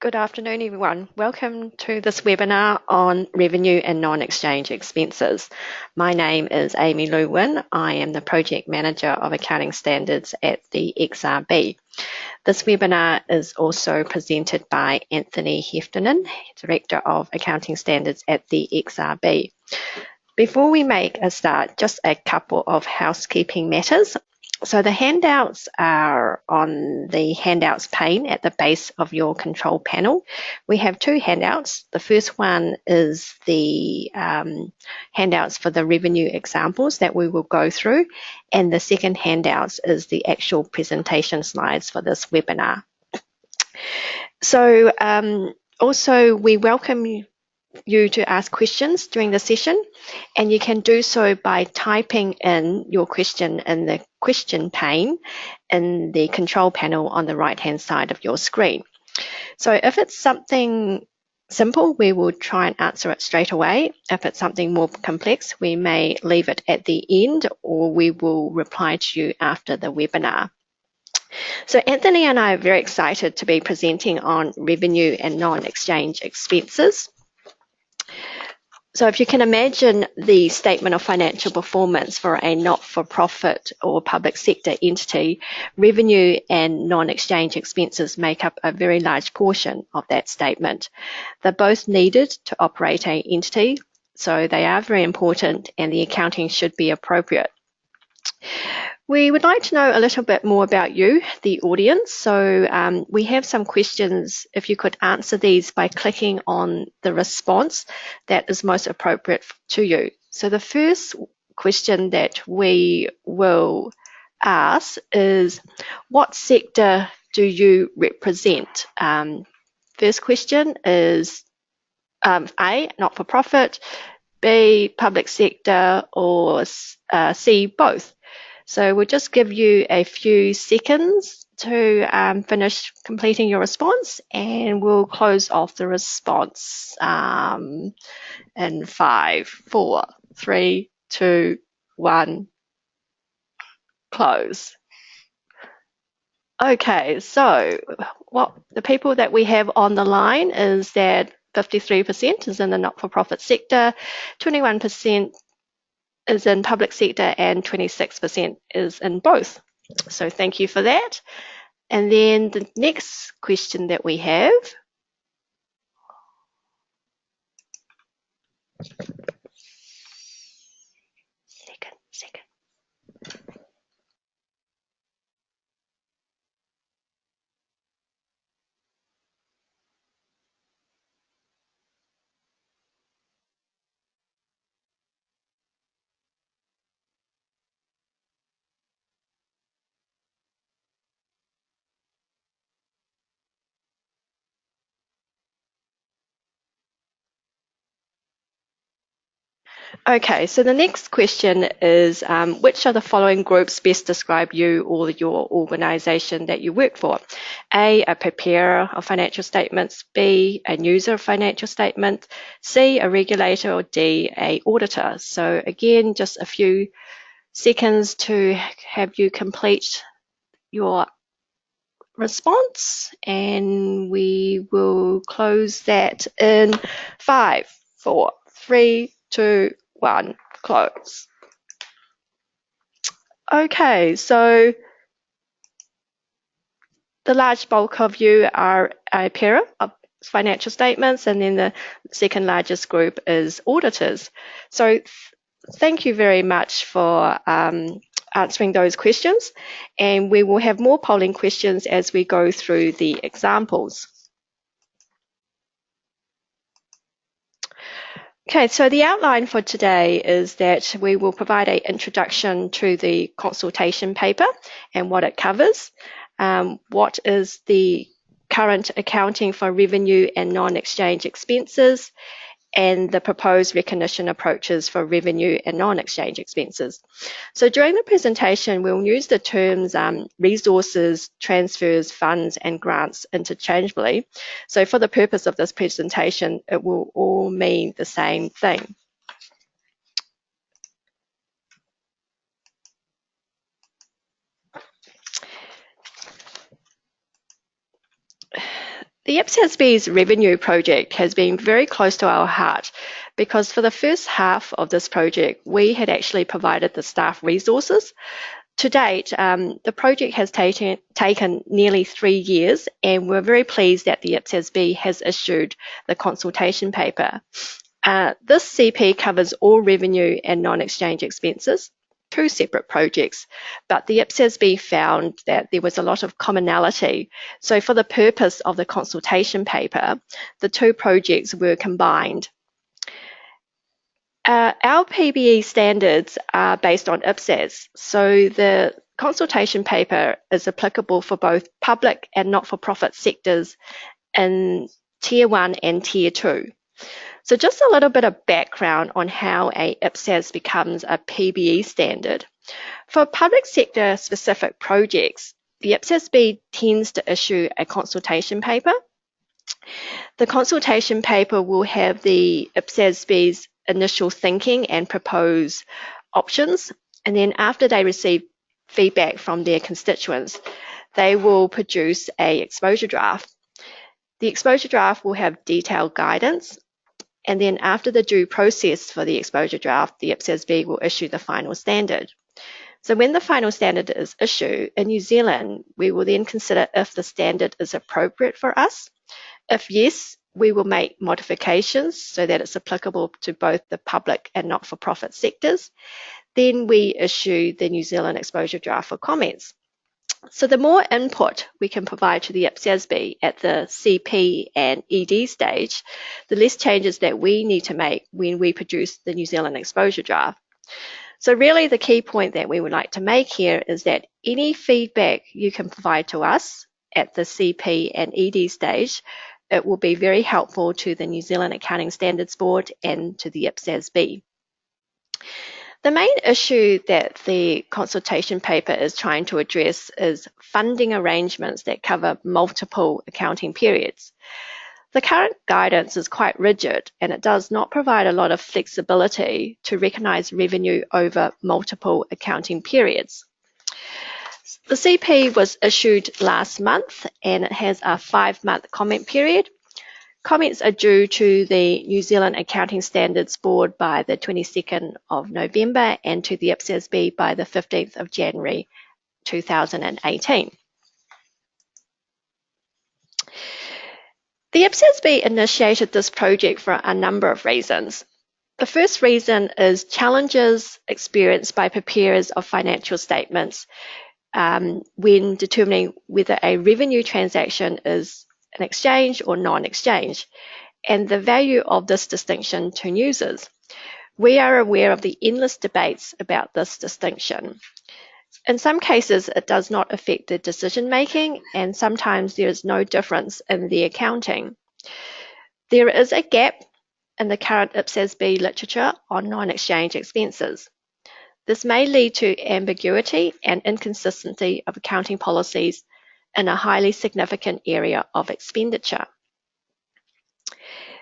Good afternoon, everyone. Welcome to this webinar on revenue and non-exchange expenses. My name is Amy Lewin. I am the Project Manager of Accounting Standards at the XRB. This webinar is also presented by Anthony Heffernan, Director of Accounting Standards at the XRB. Before we make a start, just a couple of housekeeping matters. So the handouts are on the handouts pane at the base of your control panel. We have two handouts. The first one is the handouts for the revenue examples that we will go through, and the second handout is the actual presentation slides for this webinar. So also we welcome you to ask questions during the session, and you can do so by typing in your question in the question pane in the control panel on the right hand side of your screen. So if it's something simple, we will try and answer it straight away. If it's something more complex, we may leave it at the end, or we will reply to you after the webinar. So Anthony and I are very excited to be presenting on revenue and non-exchange expenses. So if you can imagine the statement of financial performance for a not-for-profit or public sector entity, revenue and non-exchange expenses make up a very large portion of that statement. They're both needed to operate an entity, so they are very important, and the accounting should be appropriate. We would like to know a little bit more about you, the audience. So we have some questions. If you could answer these by clicking on the response that is most appropriate to you. So the first question that we will ask is, what sector do you represent? First question is A, not-for-profit, B, public sector, or C, both. So we'll just give you a few seconds to finish completing your response, and we'll close off the response in 5, 4, 3, 2, 1, close. Okay, so what the people that we have on the line is that 53% is in the not-for-profit sector, 21% is in public sector, and 26% is in both. So thank you for that. And then the next question that we have second. Okay, so the next question is, which of the following groups best describe you or your organisation that you work for? A preparer of financial statements, B, a user of financial statements, C, a regulator, or D, a auditor. So again, just a few seconds to have you complete your response, and we will close that in 5, 4, 3, 2, 1, close. Okay, so the large bulk of you are a preparer of financial statements, and then the second largest group is auditors. So thank you very much for answering those questions, and we will have more polling questions as we go through the examples. Okay, so the outline for today is that we will provide an introduction to the consultation paper and what it covers, what is the current accounting for revenue and non-exchange expenses, and the proposed recognition approaches for revenue and non-exchange expenses. So during the presentation, we'll use the terms resources, transfers, funds, and grants interchangeably. So for the purpose of this presentation, it will all mean the same thing. The IPSASB's revenue project has been very close to our heart because for the first half of this project, we had actually provided the staff resources. To date, the project has taken nearly 3 years, and we're very pleased that the IPSASB has issued the consultation paper. This CP covers all revenue and non-exchange expenses, 2 separate projects, but the IPSASB found that there was a lot of commonality. So for the purpose of the consultation paper, the 2 projects were combined. Our PBE standards are based on IPSAS, so the consultation paper is applicable for both public and not-for-profit sectors in Tier 1 and Tier 2. So just a little bit of background on how a IPSAS becomes a PBE standard. For public sector specific projects, the IPSASB tends to issue a consultation paper. The consultation paper will have the IPSASB's initial thinking and propose options, and then after they receive feedback from their constituents, they will produce an exposure draft. The exposure draft will have detailed guidance, and then after the due process for the exposure draft, the IPSASB will issue the final standard. So when the final standard is issued in New Zealand, we will then consider if the standard is appropriate for us. If yes, we will make modifications so that it's applicable to both the public and not-for-profit sectors. Then we issue the New Zealand exposure draft for comments. So the more input we can provide to the IPSASB at the CP and ED stage, the less changes that we need to make when we produce the New Zealand exposure draft. So really the key point that we would like to make here is that any feedback you can provide to us at the CP and ED stage, it will be very helpful to the New Zealand Accounting Standards Board and to the IPSASB. The main issue that the consultation paper is trying to address is funding arrangements that cover multiple accounting periods. The current guidance is quite rigid and it does not provide a lot of flexibility to recognise revenue over multiple accounting periods. The CP was issued last month and it has a 5-month comment period. Comments are due to the New Zealand Accounting Standards Board by the 22nd of November and to the IPSASB by the 15th of January 2018. The IPSASB initiated this project for a number of reasons. The first reason is challenges experienced by preparers of financial statements when determining whether a revenue transaction is an exchange or non-exchange, and the value of this distinction to users. We are aware of the endless debates about this distinction. In some cases, it does not affect the decision making, and sometimes there is no difference in the accounting. There is a gap in the current IPSASB literature on non-exchange expenses. This may lead to ambiguity and inconsistency of accounting policies in a highly significant area of expenditure.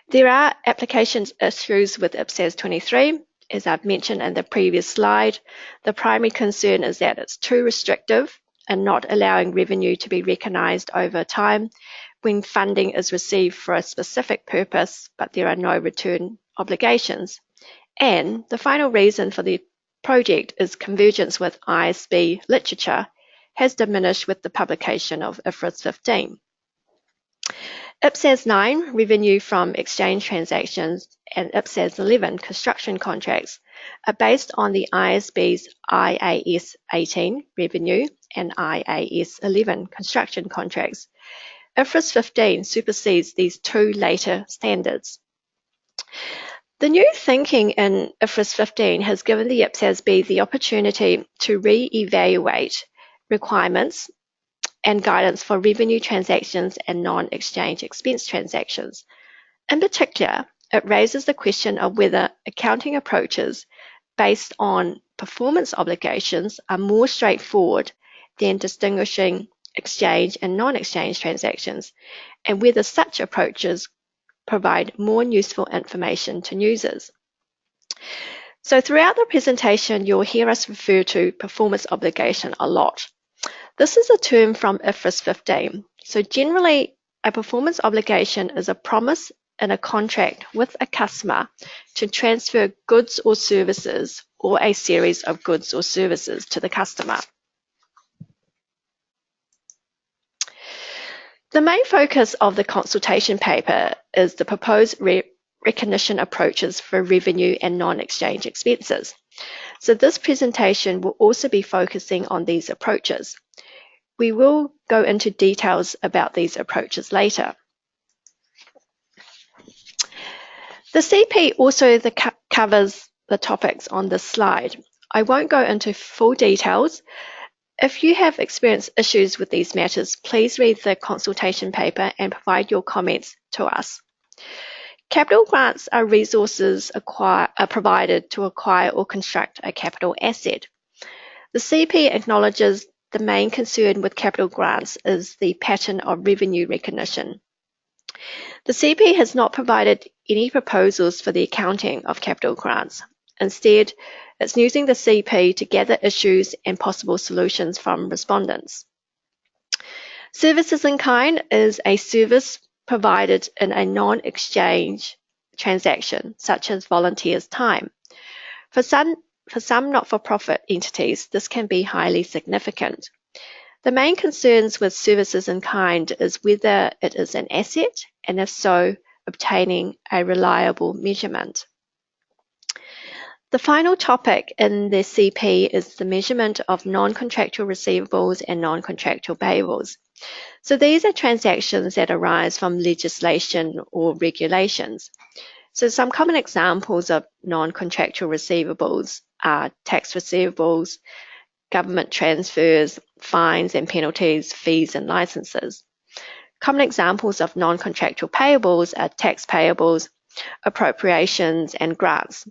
There are applications issues with IPSAS 23. As I've mentioned in the previous slide, the primary concern is that it's too restrictive and not allowing revenue to be recognised over time when funding is received for a specific purpose, but there are no return obligations. And the final reason for the project is convergence with ISB literature has diminished with the publication of IFRS 15. IPSAS 9, revenue from exchange transactions, and IPSAS 11, construction contracts, are based on the ISB's IAS 18, revenue, and IAS 11, construction contracts. IFRS 15 supersedes these 2 later standards. The new thinking in IFRS 15 has given the IPSASB the opportunity to re-evaluate requirements and guidance for revenue transactions and non-exchange expense transactions. In particular, it raises the question of whether accounting approaches based on performance obligations are more straightforward than distinguishing exchange and non-exchange transactions, and whether such approaches provide more useful information to users. So throughout the presentation, you'll hear us refer to performance obligation a lot. This is a term from IFRS 15. So generally, A performance obligation is a promise in a contract with a customer to transfer goods or services or a series of goods or services to the customer. The main focus of the consultation paper is the proposed recognition approaches for revenue and non-exchange expenses. So this presentation will also be focusing on these approaches. We will go into details about these approaches later. The CP also covers the topics on this slide. I won't go into full details. If you have experienced issues with these matters, please read the consultation paper and provide your comments to us. Capital grants are resources provided to acquire or construct a capital asset. The CP acknowledges the main concern with capital grants is the pattern of revenue recognition. The CP has not provided any proposals for the accounting of capital grants. Instead, it's using the CP to gather issues and possible solutions from respondents. Services in kind is a service provided in a non-exchange transaction, such as volunteers' time. For some not-for-profit entities, this can be highly significant. The main concerns with services in kind is whether it is an asset, and if so, obtaining a reliable measurement. The final topic in the CP is the measurement of non-contractual receivables and non-contractual payables. So these are transactions that arise from legislation or regulations. So some common examples of non-contractual receivables are tax receivables, government transfers, fines and penalties, fees and licenses. Common examples of non-contractual payables are tax payables, appropriations and grants.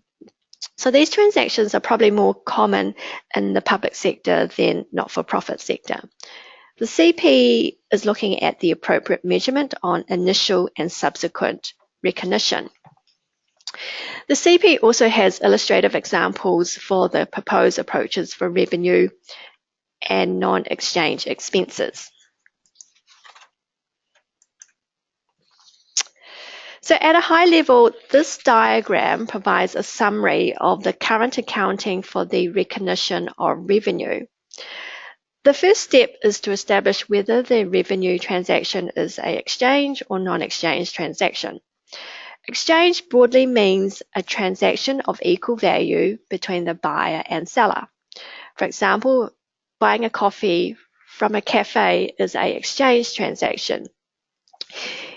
So these transactions are probably more common in the public sector than not-for-profit sector. The CP is looking at the appropriate measurement on initial and subsequent recognition. The CP also has illustrative examples for the proposed approaches for revenue and non-exchange expenses. So at a high level, this diagram provides a summary of the current accounting for the recognition of revenue. The first step is to establish whether the revenue transaction is an exchange or non-exchange transaction. Exchange broadly means a transaction of equal value between the buyer and seller. For example, buying a coffee from a cafe is an exchange transaction.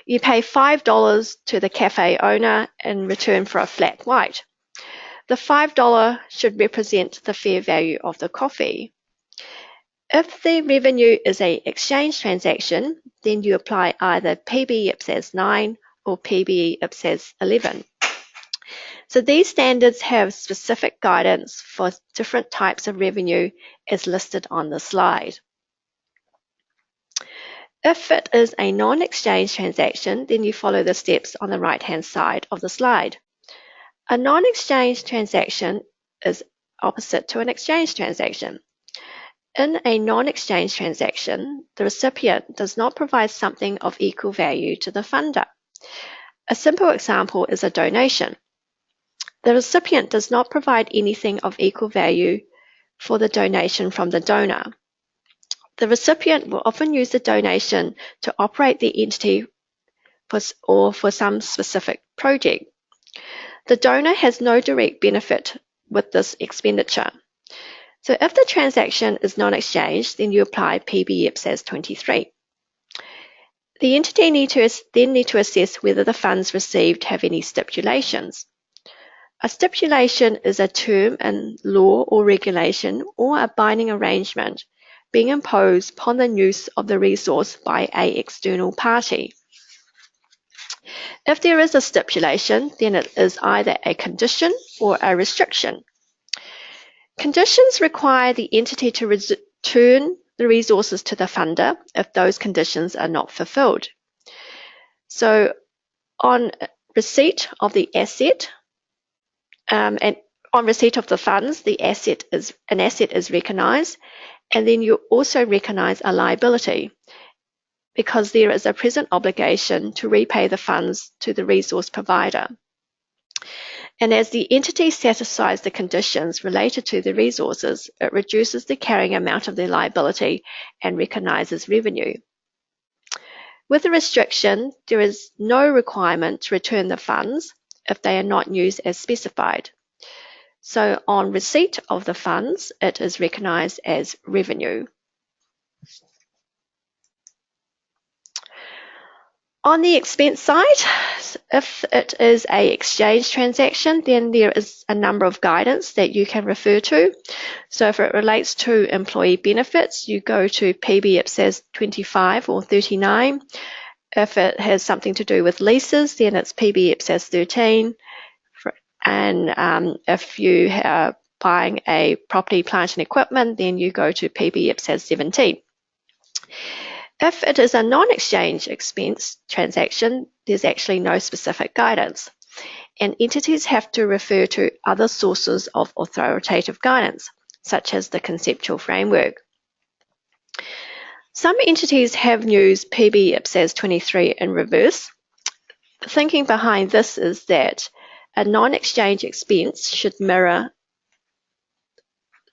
You pay $5 to the cafe owner in return for a flat white. The $5 should represent the fair value of the coffee. If the revenue is an exchange transaction, then you apply either PB IPSASB 9 or PB IPSASB 11. So these standards have specific guidance for different types of revenue as listed on the slide. If it is a non-exchange transaction, then you follow the steps on the right-hand side of the slide. A non-exchange transaction is opposite to an exchange transaction. In a non-exchange transaction, the recipient does not provide something of equal value to the funder. A simple example is a donation. The recipient does not provide anything of equal value for the donation from the donor. The recipient will often use the donation to operate the entity or for some specific project. The donor has no direct benefit with this expenditure. So if the transaction is non-exchange, then you apply PB IPSASB 23. The entity then need to assess whether the funds received have any stipulations. A stipulation is a term in law or regulation or a binding arrangement being imposed upon the use of the resource by an external party. If there is a stipulation, then it is either a condition or a restriction. Conditions require the entity to return the resources to the funder if those conditions are not fulfilled. So on receipt of the asset, and on receipt of the funds, an asset is recognized, and then you also recognize a liability. because there is a present obligation to repay the funds to the resource provider. And as the entity satisfies the conditions related to the resources, it reduces the carrying amount of the liability and recognises revenue. With the restriction, there is no requirement to return the funds if they are not used as specified. So on receipt of the funds, it is recognised as revenue. On the expense side, if it is an exchange transaction, then there is a number of guidance that you can refer to. So if it relates to employee benefits, you go to PB IPSASB 25 or 39. If it has something to do with leases, then it's PB IPSASB 13. And if you are buying a property, plant and equipment, then you go to PB IPSASB 17. If it is a non-exchange expense transaction, there's actually no specific guidance, and entities have to refer to other sources of authoritative guidance, such as the conceptual framework. Some entities have used PB IPSASB 23 in reverse. The thinking behind this is that a non-exchange expense should mirror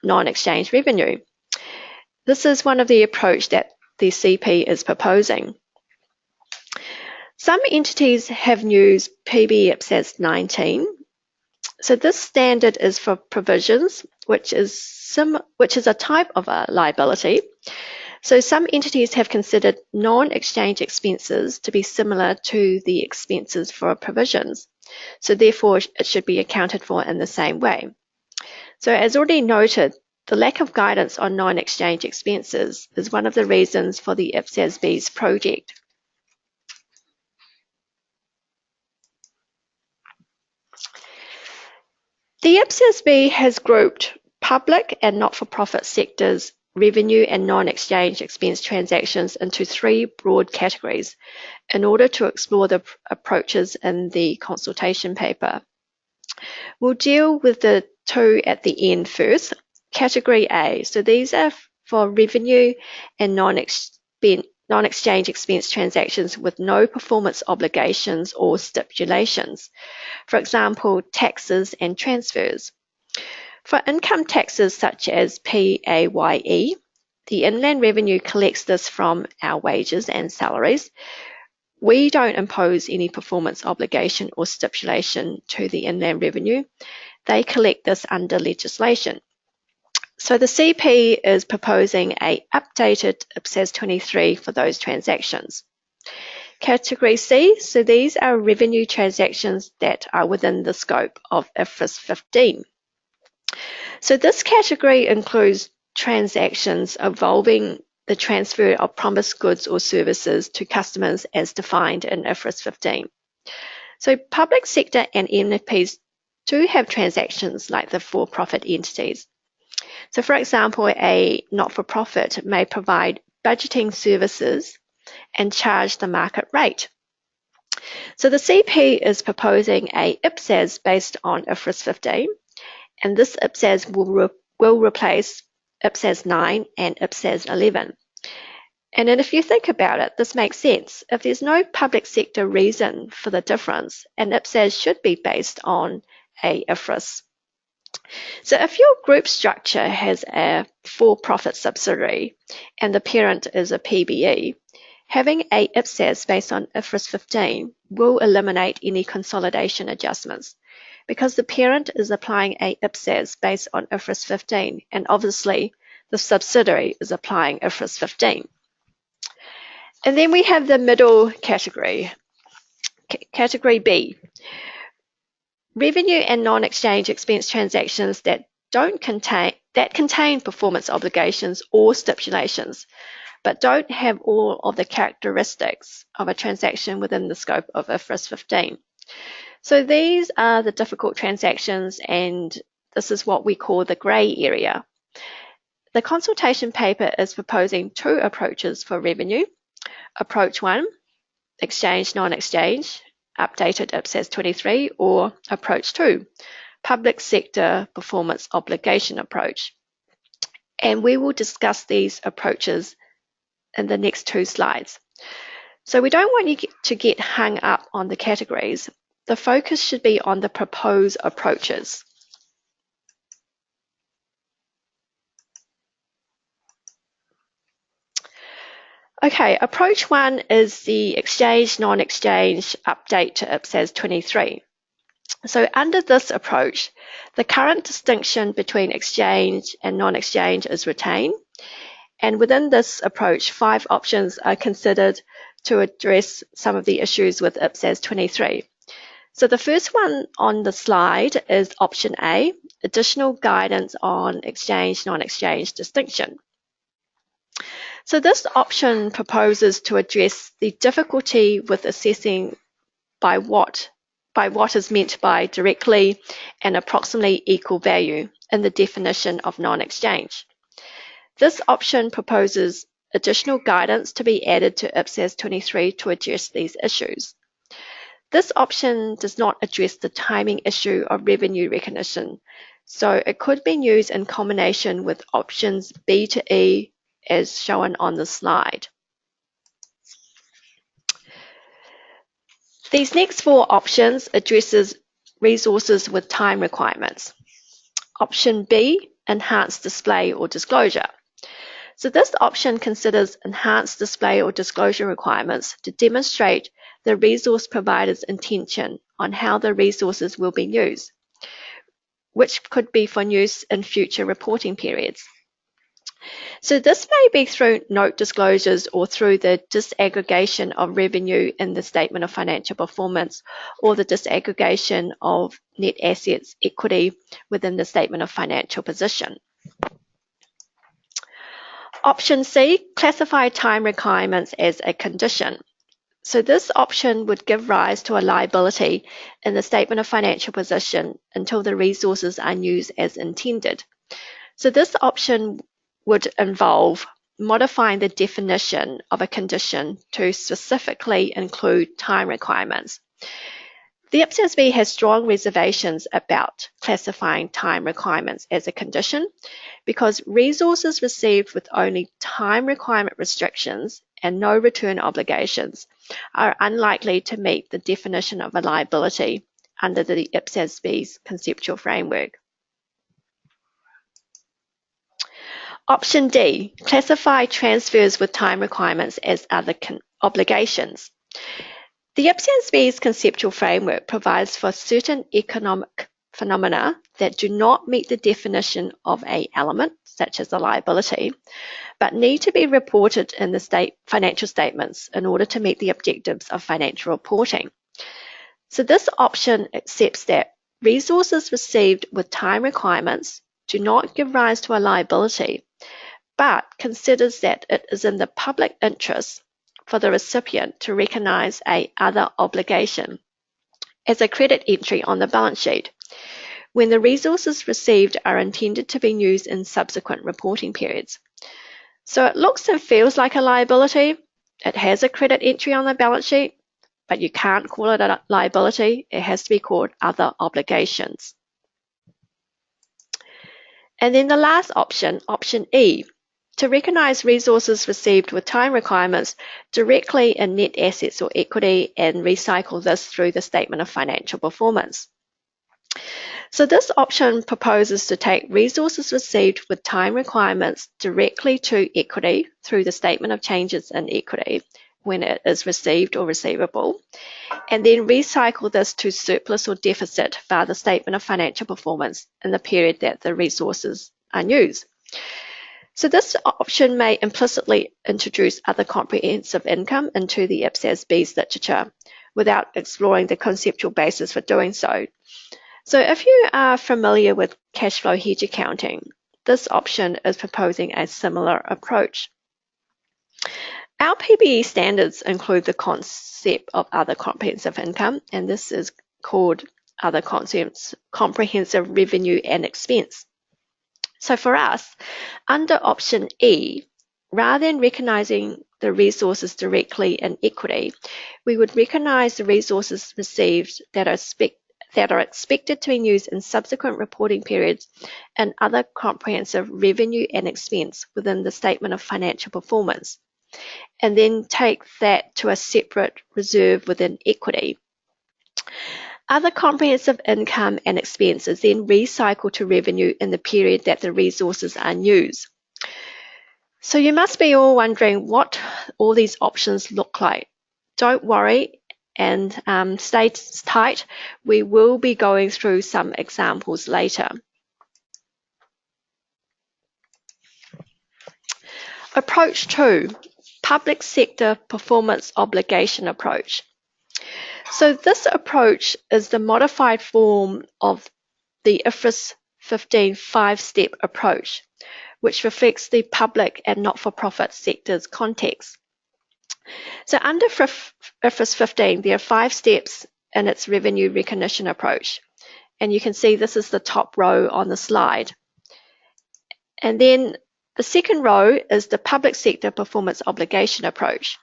non-exchange revenue. This is one of the approach that the CP is proposing. Some entities have used PB IPSASB 19. So this standard is for provisions, which is a type of a liability. So some entities have considered non-exchange expenses to be similar to the expenses for provisions. So therefore, it should be accounted for in the same way. So as already noted, the lack of guidance on non-exchange expenses is one of the reasons for the IPSASB's project. The IPSASB has grouped public and not-for-profit sectors revenue and non-exchange expense transactions into three broad categories in order to explore the approaches in the consultation paper. We'll deal with the two at the end first. Category A, so these are for revenue and non-exchange expense transactions with no performance obligations or stipulations. For example, taxes and transfers. For income taxes such as PAYE, the Inland Revenue collects this from our wages and salaries. We don't impose any performance obligation or stipulation to the Inland Revenue. They collect this under legislation. So the CP is proposing an updated IPSASB 23 for those transactions. Category C, so these are revenue transactions that are within the scope of IFRS 15. So this category includes transactions involving the transfer of promised goods or services to customers as defined in IFRS 15. So public sector and MFPs do have transactions like the for-profit entities. So for example, a not-for-profit may provide budgeting services and charge the market rate. So the CP is proposing a IPSASB based on IFRS 15, and this IPSASB will replace IPSASB 9 and IPSASB 11. And then if you think about it, this makes sense. If there's no public sector reason for the difference, an IPSASB should be based on a IFRS. So if your group structure has a for-profit subsidiary and the parent is a PBE, having a IPSASB based on IFRS 15 will eliminate any consolidation adjustments because the parent is applying a IPSASB based on IFRS 15 and obviously the subsidiary is applying IFRS 15. And then we have the middle category, category B. Revenue and non-exchange expense transactions that contain performance obligations or stipulations, but don't have all of the characteristics of a transaction within the scope of IFRS 15. So these are the difficult transactions, and this is what we call the grey area. The consultation paper is proposing two approaches for revenue. Approach 1, exchange, non-exchange, updated IPSASB 23, or approach 2, public sector performance obligation approach. And we will discuss these approaches in the next two slides. So we don't want you to get hung up on the categories. The focus should be on the proposed approaches. Okay, approach 1 is the exchange, non-exchange update to IPSASB 23. So under this approach, the current distinction between exchange and non-exchange is retained. And within this approach, 5 options are considered to address some of the issues with IPSASB 23. So the first one on the slide is option A, additional guidance on exchange, non-exchange distinction. So this option proposes to address the difficulty with assessing by what is meant by directly and approximately equal value in the definition of non-exchange. This option proposes additional guidance to be added to IPSASB 23 to address these issues. This option does not address the timing issue of revenue recognition, so it could be used in combination with options B to E as shown on the slide. These next 4 options addresses resources with time requirements. Option B, enhanced display or disclosure. So this option considers enhanced display or disclosure requirements to demonstrate the resource provider's intention on how the resources will be used, which could be for use in future reporting periods. So this may be through note disclosures or through the disaggregation of revenue in the statement of financial performance or the disaggregation of net assets equity within the statement of financial position. Option C, classify time requirements as a condition. So this option would give rise to a liability in the statement of financial position until the resources are used as intended. So this option would involve modifying the definition of a condition to specifically include time requirements. The IPSASB has strong reservations about classifying time requirements as a condition because resources received with only time requirement restrictions and no return obligations are unlikely to meet the definition of a liability under the IPSASB's conceptual framework. Option D, classify transfers with time requirements as other obligations. The IPSASB's conceptual framework provides for certain economic phenomena that do not meet the definition of an element, such as a liability, but need to be reported in the financial statements in order to meet the objectives of financial reporting. So this option accepts that resources received with time requirements do not give rise to a liability, but considers that it is in the public interest for the recipient to recognise a other obligation as a credit entry on the balance sheet when the resources received are intended to be used in subsequent reporting periods. So it looks and feels like a liability. It has a credit entry on the balance sheet, but you can't call it a liability. It has to be called other obligations. And then the last option, option E, to recognise resources received with time requirements directly in net assets or equity and recycle this through the statement of financial performance. So this option proposes to take resources received with time requirements directly to equity through the statement of changes in equity when it is received or receivable, and then recycle this to surplus or deficit via the statement of financial performance in the period that the resources are used. So this option may implicitly introduce other comprehensive income into the IPSASB's literature without exploring the conceptual basis for doing so. So if you are familiar with cash flow hedge accounting, this option is proposing a similar approach. Our PBE standards include the concept of other comprehensive income, and this is called other comprehensive revenue and expense. So for us, under option E, rather than recognising the resources directly in equity, we would recognise the resources received that are expected to be used in subsequent reporting periods and other comprehensive revenue and expense within the statement of financial performance. and then take that to a separate reserve within equity. Other comprehensive income and expenses then recycle to revenue in the period that the resources are used. So you must be all wondering what all these options look like. Don't worry and stay tight. We will be going through some examples later. Approach 2, Public Sector Performance Obligation Approach. So this approach is the modified form of the IFRS 15 5-step approach, which reflects the public and not-for-profit sector's context. So under IFRS 15, there are 5 steps in its revenue recognition approach. And you can see this is the top row on the slide. And then the second row is the public sector performance obligation approach.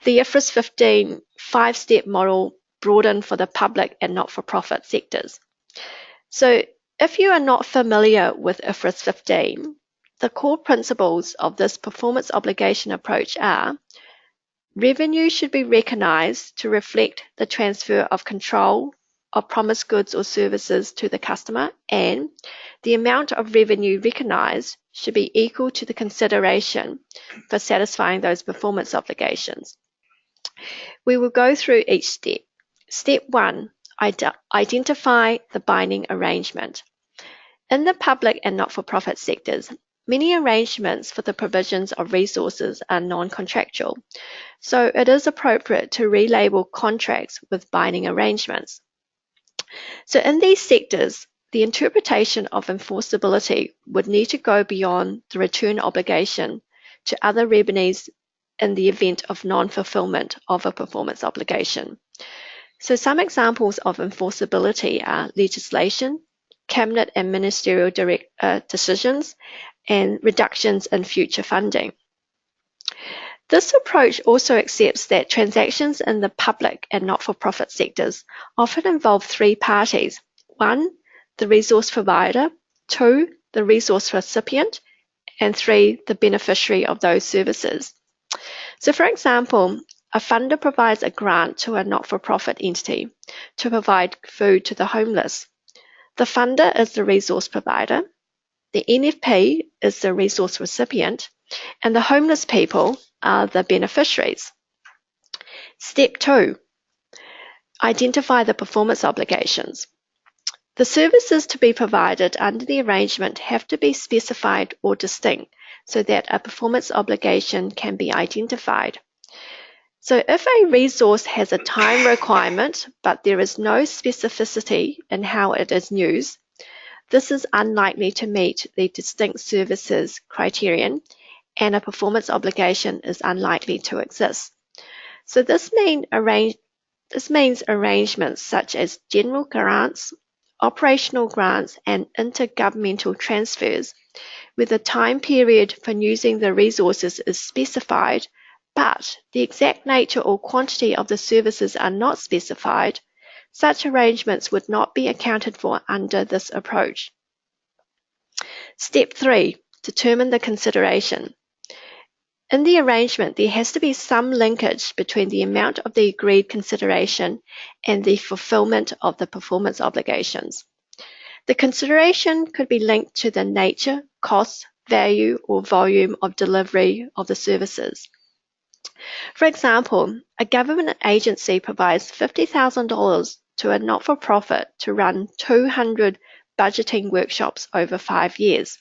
The IFRS 15 5-step model broadened for the public and not-for-profit sectors. So if you are not familiar with IFRS 15, the core principles of this performance obligation approach are: revenue should be recognised to reflect the transfer of control of promised goods or services to the customer, and the amount of revenue recognised should be equal to the consideration for satisfying those performance obligations. We will go through each step. Step 1, identify the binding arrangement. In the public and not-for-profit sectors, many arrangements for the provisions of resources are non-contractual, so it is appropriate to relabel contracts with binding arrangements. So in these sectors, the interpretation of enforceability would need to go beyond the return obligation to other revenues in the event of non-fulfillment of a performance obligation. So some examples of enforceability are legislation, cabinet and ministerial decisions, and reductions in future funding. This approach also accepts that transactions in the public and not-for-profit sectors often involve 3 parties. 1, the resource provider, 2, the resource recipient, and 3, the beneficiary of those services. So for example, a funder provides a grant to a not-for-profit entity to provide food to the homeless. The funder is the resource provider, the NFP is the resource recipient, and the homeless people are the beneficiaries. Step 2, identify the performance obligations. The services to be provided under the arrangement have to be specified or distinct so that a performance obligation can be identified. So if a resource has a time requirement, but there is no specificity in how it is used, this is unlikely to meet the distinct services criterion, and a performance obligation is unlikely to exist. So this means arrangements such as general grants, operational grants, and intergovernmental transfers, where the time period for using the resources is specified, but the exact nature or quantity of the services are not specified, such arrangements would not be accounted for under this approach. Step 3, determine the consideration. In the arrangement, there has to be some linkage between the amount of the agreed consideration and the fulfillment of the performance obligations. The consideration could be linked to the nature, cost, value, or volume of delivery of the services. For example, a government agency provides $50,000 to a not-for-profit to run 200 budgeting workshops over 5 years.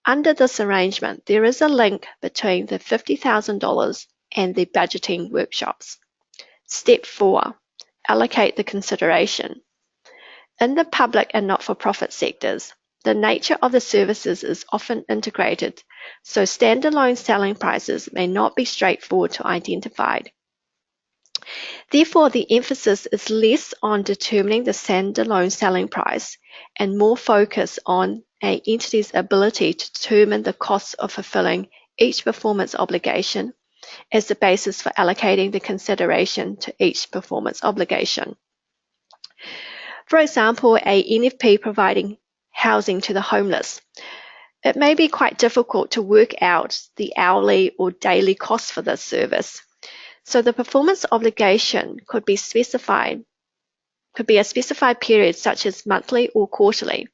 Under this arrangement, there is a link between the $50,000 and the budgeting workshops. Step 4, allocate the consideration. In the public and not-for-profit sectors, the nature of the services is often integrated, so standalone selling prices may not be straightforward to identify. Therefore, the emphasis is less on determining the standalone selling price and more focus on an entity's ability to determine the costs of fulfilling each performance obligation as the basis for allocating the consideration to each performance obligation. For example, a NFP providing housing to the homeless. It may be quite difficult to work out the hourly or daily cost for this service. So the performance obligation could be a specified period such as monthly or quarterly,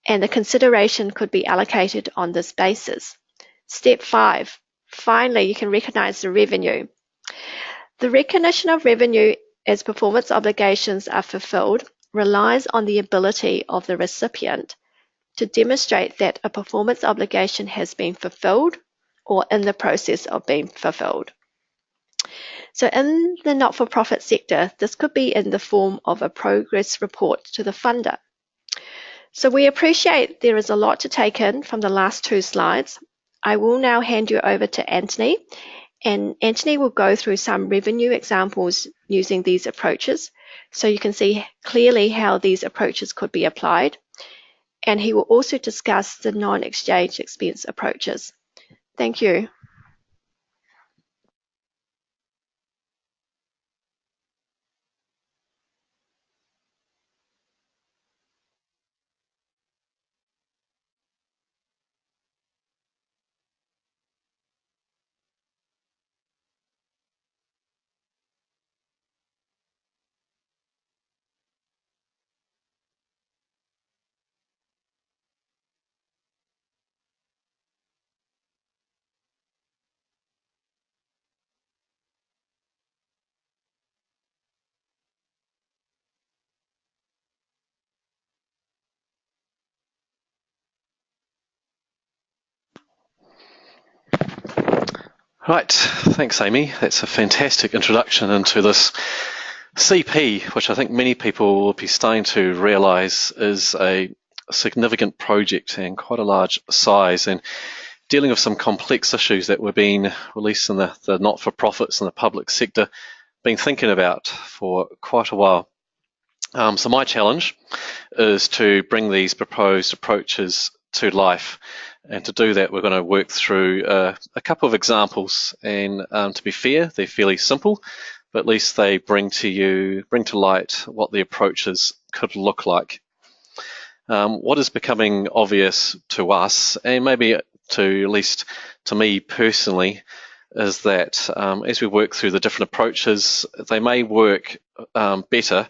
and the consideration could be allocated on this basis. Step 5. Finally, you can recognize the revenue. The recognition of revenue as performance obligations are fulfilled relies on the ability of the recipient to demonstrate that a performance obligation has been fulfilled or in the process of being fulfilled. So in the not-for-profit sector, this could be in the form of a progress report to the funder. So we appreciate there is a lot to take in from the last 2 slides. I will now hand you over to Anthony, and Anthony will go through some revenue examples using these approaches, so you can see clearly how these approaches could be applied. And he will also discuss the non-exchange expense approaches. Thank you. Right, thanks Amy. That's a fantastic introduction into this CP, which I think many people will be starting to realise is a significant project and quite a large size, and dealing with some complex issues that were being released in the not-for-profits and the public sector, been thinking about for quite a while. So my challenge is to bring these proposed approaches to life. And to do that, we're going to work through a couple of examples. And to be fair, they're fairly simple, but at least they bring to light what the approaches could look like. What is becoming obvious to us, and maybe at least to me personally, is that as we work through the different approaches, they may work better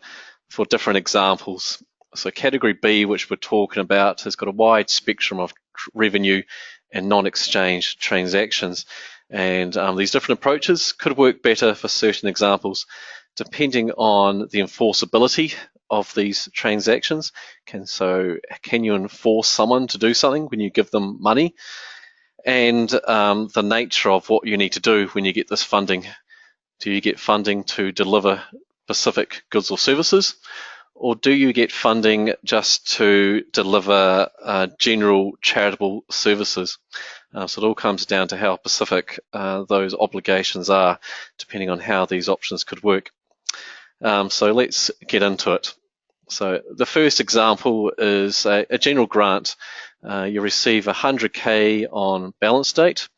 for different examples. So category B, which we're talking about, has got a wide spectrum of revenue and non-exchange transactions. And these different approaches could work better for certain examples, depending on the enforceability of these transactions. Can you enforce someone to do something when you give them money? And the nature of what you need to do when you get this funding. Do you get funding to deliver specific goods or services, or do you get funding just to deliver general charitable services? So it all comes down to how specific those obligations are, depending on how these options could work. So let's get into it. So the first example is a general grant. You receive 100K on balance date.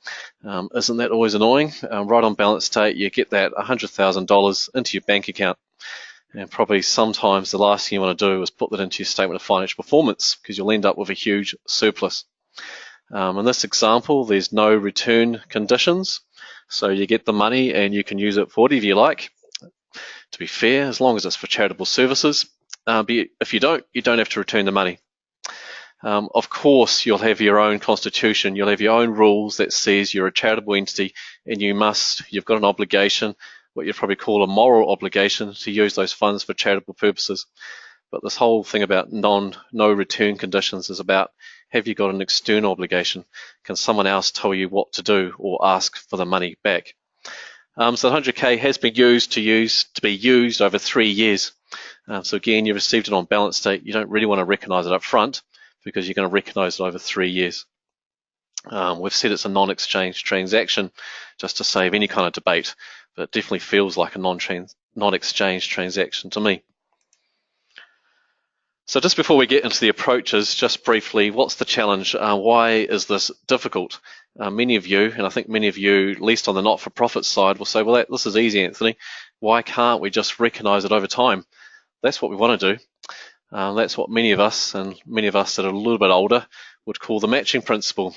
Isn't that always annoying? Right on balance date, you get that $100,000 into your bank account. And probably sometimes the last thing you want to do is put that into your statement of financial performance, because you'll end up with a huge surplus. In this example, there's no return conditions. So you get the money and you can use it for whatever you like. To be fair, as long as it's for charitable services. But if you don't have to return the money. Of course, you'll have your own constitution. You'll have your own rules that says you're a charitable entity and you've got an obligation, what you'd probably call a moral obligation, to use those funds for charitable purposes. But this whole thing about no return conditions is about, have you got an external obligation? Can someone else tell you what to do or ask for the money back? So the 100K has been to be used over 3 years. So again, you received it on balance date. You don't really want to recognise it up front, because you're going to recognise it over 3 years. We've said it's a non-exchange transaction just to save any kind of debate, but it definitely feels like a non-exchange transaction to me. So just before we get into the approaches, just briefly, what's the challenge? Why is this difficult? Many of you, and I think many of you, at least on the not-for-profit side, will say, well, this is easy, Anthony. Why can't we just recognise it over time? That's what we want to do. That's what many of us that are a little bit older would call the matching principle.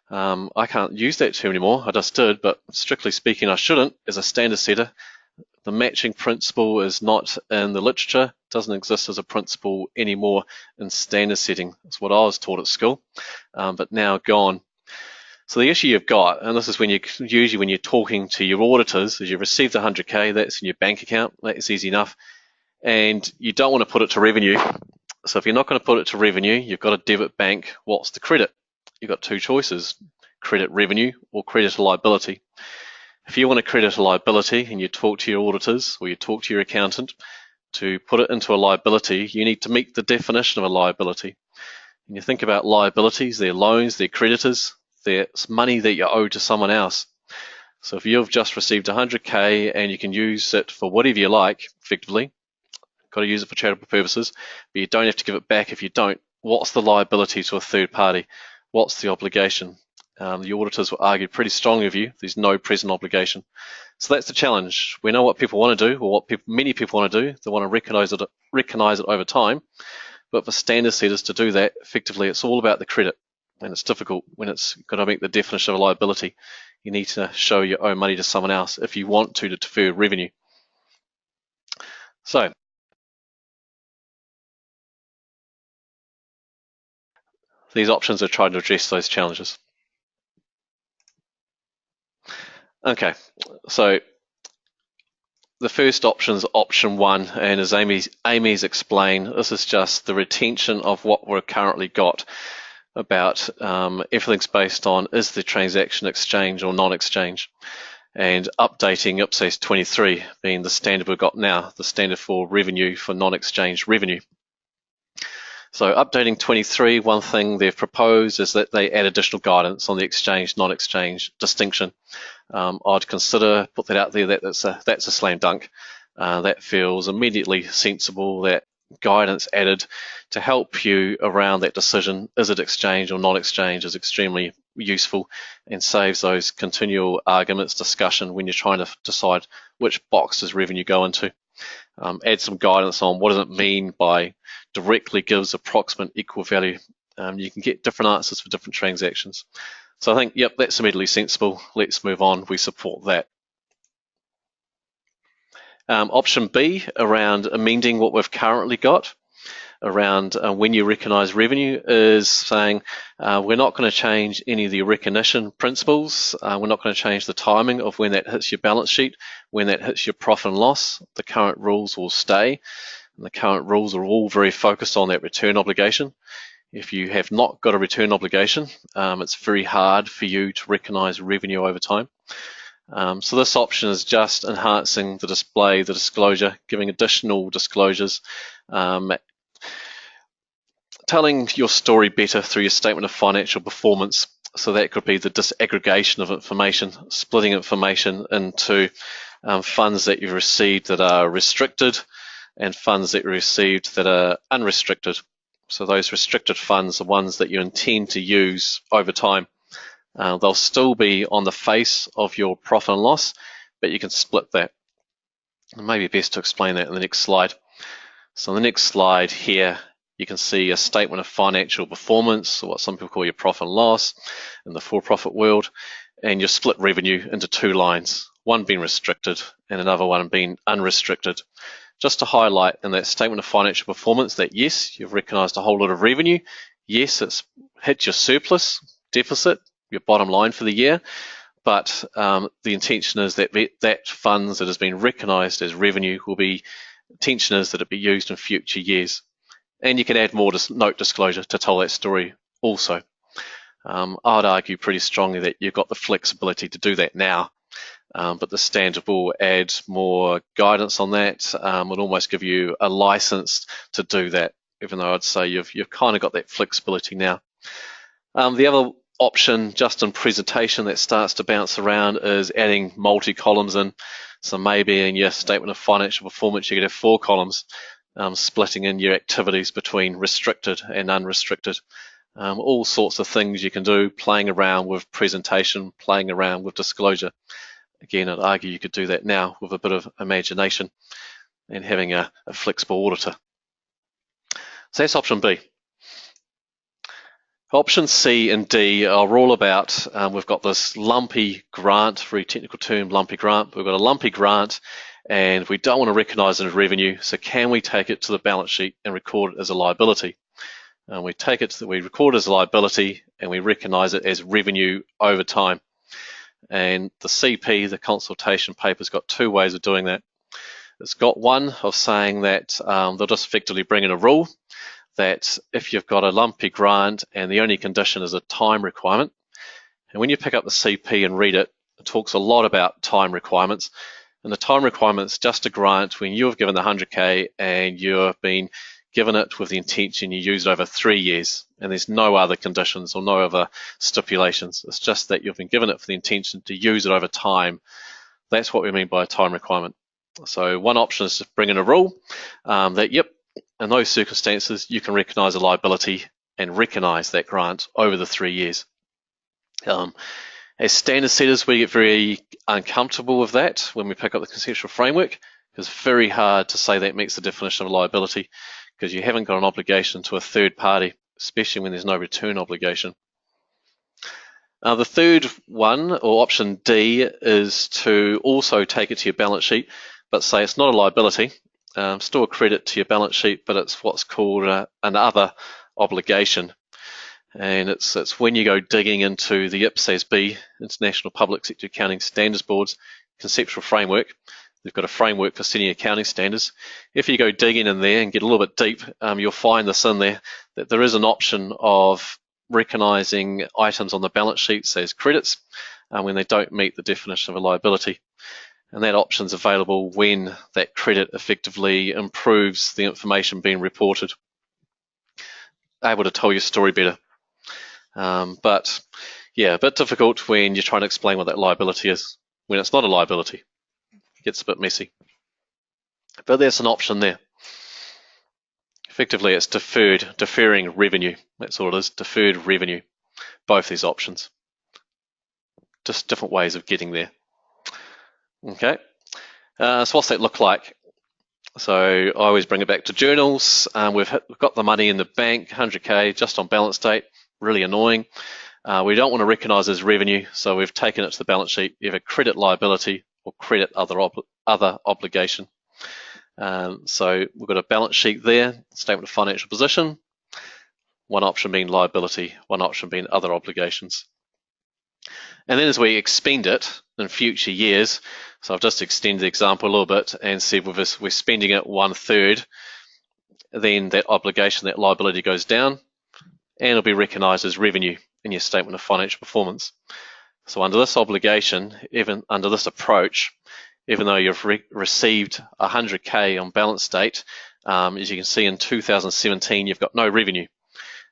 I can't use that term anymore. I just did, but strictly speaking, I shouldn't. As a standard setter, the matching principle is not in the literature, doesn't exist as a principle anymore in standard setting. That's what I was taught at school, but now gone. So the issue you've got, and this is when usually when you're talking to your auditors, is you've received 100K, that's in your bank account, that's easy enough, and you don't want to put it to revenue. So if you're not going to put it to revenue, you've got a debit bank. What's the credit? You've got two choices, credit revenue or credit a liability. If you want to credit a liability and you talk to your auditors or you talk to your accountant to put it into a liability, you need to meet the definition of a liability. When you think about liabilities, they're loans, they're creditors, they're money that you owe to someone else. So if you've just received 100K and you can use it for whatever you like, effectively, got to use it for charitable purposes, but you don't have to give it back if you don't. What's the liability to a third party? What's the obligation? The auditors will argue pretty strongly with you. There's no present obligation. So that's the challenge. We know what people want to do, or what many people want to do. They want to recognize it over time. But for standard setters to do that, effectively, it's all about the credit. And it's difficult when it's got to meet the definition of a liability. You need to show you owe money to someone else if you want to defer revenue. So these options are trying to address those challenges. Okay, so the first option is option 1, and as Amy's explained, this is just the retention of what we've currently got. About everything's based on is the transaction exchange or non-exchange, and updating IPSASB 23 being the standard we've got now, the standard for revenue for non-exchange revenue. So updating 23, one thing they've proposed is that they add additional guidance on the exchange, non-exchange distinction. I'd consider, put that out there, that's a slam dunk. That feels immediately sensible, that guidance added to help you around that decision, is it exchange or non-exchange, is extremely useful and saves those continual arguments, discussion when you're trying to decide which box does revenue go into. Add some guidance on what does it mean by directly gives approximate equal value. You can get different answers for different transactions. So I think, yep, that's immediately sensible. Let's move on. We support that. Option B, around amending what we've currently got, around when you recognise revenue, is saying we're not going to change any of the recognition principles. We're not going to change the timing of when that hits your balance sheet, when that hits your profit and loss. The current rules will stay. And the current rules are all very focused on that return obligation. If you have not got a return obligation, it's very hard for you to recognise revenue over time. So this option is just enhancing the display, the disclosure, giving additional disclosures, telling your story better through your statement of financial performance. So that could be the disaggregation of information, splitting information into funds that you've received that are restricted and funds that you received that are unrestricted. So those restricted funds are ones that you intend to use over time. They'll still be on the face of your profit and loss, but you can split that. It may be best to explain that in the next slide. So on the next slide here, you can see a statement of financial performance, or what some people call your profit and loss in the for-profit world, and you split revenue into two lines, one being restricted and another one being unrestricted. Just to highlight in that statement of financial performance that yes, you've recognised a whole lot of revenue. Yes, it's hit your surplus, deficit, your bottom line for the year, but the intention is that that funds that has been recognised as revenue will be, intention is that it be used in future years. And you can add more note disclosure to tell that story also. I'd argue pretty strongly that you've got the flexibility to do that now. But the standard will add more guidance on that. Would almost give you a license to do that, even though I'd say you've kind of got that flexibility now. The other option, just in presentation, that starts to bounce around is adding multi-columns in. So maybe in your statement of financial performance, you could have 4 columns, splitting in your activities between restricted and unrestricted. All sorts of things you can do, playing around with presentation, playing around with disclosure. Again, I'd argue you could do that now with a bit of imagination and having a flexible auditor. So that's option B. Options C and D are all about, we've got this lumpy grant, very technical term, lumpy grant. We've got a lumpy grant and we don't want to recognise it as revenue, so can we take it to the balance sheet and record it as a liability? We take it, we record it as a liability and we recognise it as revenue over time. And the CP, the consultation paper's got two ways of doing that. It's got one of saying that they'll just effectively bring in a rule that if you've got a lumpy grant and the only condition is a time requirement, and when you pick up the CP and read it, it talks a lot about time requirements. And the time requirement is just a grant when you've given the 100K and you've been given it with the intention you use it over 3 years, and there's no other conditions or no other stipulations. It's just that you've been given it for the intention to use it over time. That's what we mean by a time requirement. So one option is to bring in a rule that, yep, in those circumstances, you can recognise a liability and recognise that grant over the 3 years. As standard setters, we get very uncomfortable with that when we pick up the conceptual framework, because it's very hard to say that meets the definition of a liability, because you haven't got an obligation to a third party, especially when there's no return obligation. The third one, or option D, is to also take it to your balance sheet, but say it's not a liability, still a credit to your balance sheet, but it's what's called an other obligation. And it's when you go digging into the IPSASB, International Public Sector Accounting Standards Board's conceptual framework. They've got a framework for setting accounting standards. If you go digging in there and get a little bit deep, you'll find this in there, that there is an option of recognising items on the balance sheets as credits when they don't meet the definition of a liability. And that option is available when that credit effectively improves the information being reported. Able to tell your story better. But yeah, a bit difficult when you're trying to explain what that liability is, when it's not a liability. It gets a bit messy. But there's an option there. Effectively, it's deferring revenue. That's all it is, deferred revenue. Both these options. Just different ways of getting there. Okay, so what's that look like? So I always bring it back to journals. We've got the money in the bank, 100K, just on balance date. Really annoying. We don't want to recognise as revenue, so we've taken it to the balance sheet, either credit liability or credit other obligation. So we've got a balance sheet there, statement of financial position, one option being liability, one option being other obligations. And then as we expend it in future years, so I've just extended the example a little bit and said we're spending it 1/3, then that obligation, that liability goes down, and it'll be recognised as revenue in your statement of financial performance. So under this obligation, even under this approach, even though you've received 100K on balance date, as you can see in 2017, you've got no revenue.